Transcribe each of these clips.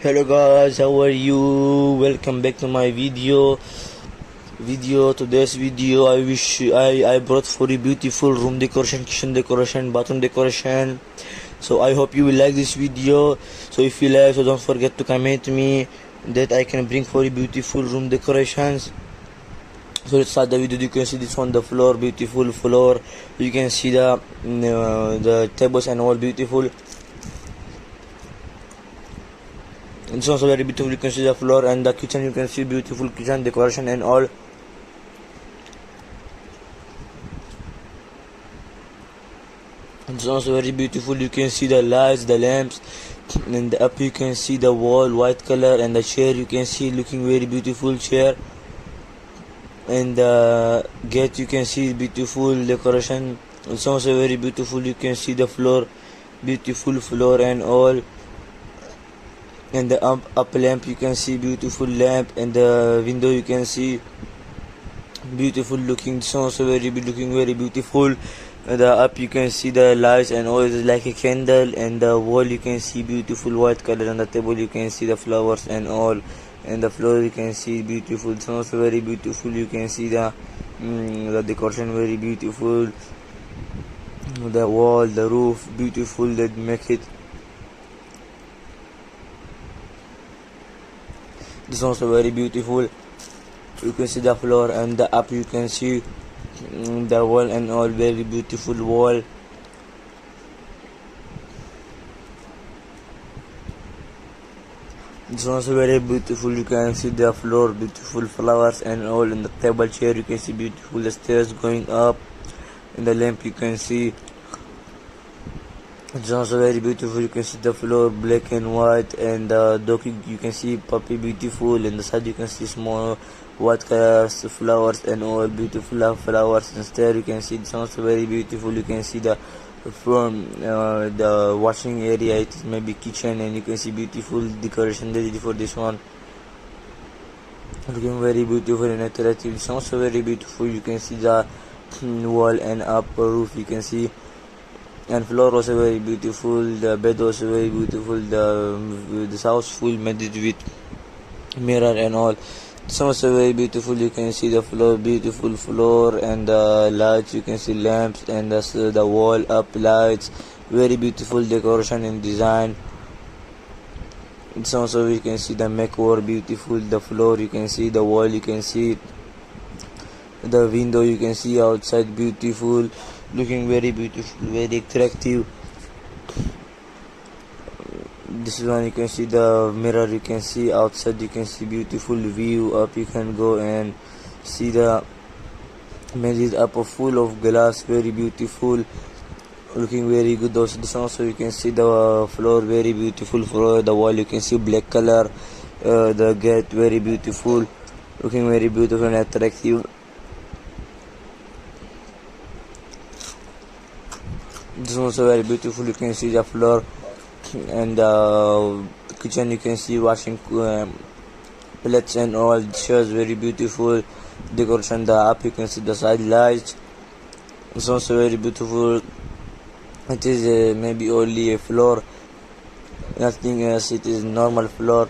Hello guys, how are you? Welcome back to my video. Today's video, I brought for you beautiful room decoration, kitchen decoration, bathroom decoration. So I hope you will like this video. So if you like, so don't forget to comment me that I can bring for you beautiful room decorations. So let's start the video. You can see this on the floor, beautiful floor. You can see the tables and all beautiful. It's also very beautiful. You can see the floor and the kitchen. You can see beautiful kitchen decoration and all. It's also very beautiful. You can see the lights, the lamps, and up you can see the wall, white color, and the chair. You can see looking very beautiful chair. And the gate, you can see beautiful decoration. It's also very beautiful. You can see the floor, beautiful floor and all. And the up lamp, you can see beautiful lamp, and the window you can see beautiful looking. It's also looking very beautiful. And the up you can see the lights and all is like a candle, and the wall you can see beautiful white color, and the table you can see the flowers and all, and the floor you can see beautiful. It's also very beautiful. You can see the decoration very beautiful. The wall, the roof, beautiful. That make it. This is also very beautiful. You can see the floor, and the up you can see the wall and all, very beautiful wall. It's also very beautiful. You can see the floor, beautiful flowers and all, and the table chair you can see beautiful. The stairs going up, and the lamp you can see. It's also very beautiful. You can see the floor black and white, and the dog you can see puppy beautiful, and the side you can see small white colors, flowers and all, beautiful flowers. And stair you can see it's also very beautiful. You can see the from the washing area, it is maybe kitchen, and you can see beautiful decoration ready for this one, looking very beautiful and attractive. It's also very beautiful. You can see the wall and upper roof you can see, and floor also very beautiful. The bed also very beautiful. This house full made it with mirror and all. It's also very beautiful. You can see the floor, beautiful floor, and the lights you can see lamps, and the wall up lights, very beautiful decoration and design. It's also you can see the makeover beautiful. The floor you can see, the wall you can see, the window you can see outside beautiful, looking very beautiful, very attractive. This one you can see the mirror, you can see outside, you can see beautiful view. Up you can go and see the made it up full of glass, very beautiful, looking very good. Also this also you can see the floor, very beautiful floor. The wall you can see black color. The gate very beautiful, looking very beautiful and attractive. This is also very beautiful. You can see the floor, and the kitchen you can see washing plates and all, chairs very beautiful decoration. The up you can see the side lights. It's also very beautiful. It is maybe only a floor, nothing else. It is normal floor.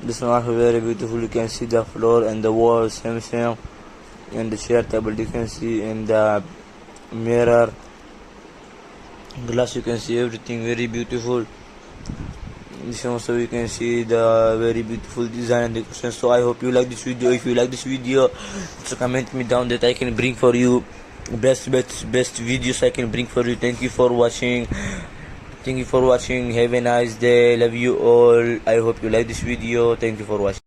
This one also very beautiful. You can see the floor and the wall same, and the chair table you can see, and the mirror glass you can see everything very beautiful. This also you can see the very beautiful design and decoration. So I hope you like this video. If you like this video, so comment me down that I can bring for you best videos I can bring for you. Thank you for watching. Have a nice day. Love you all. I hope you like this video. Thank you for watching.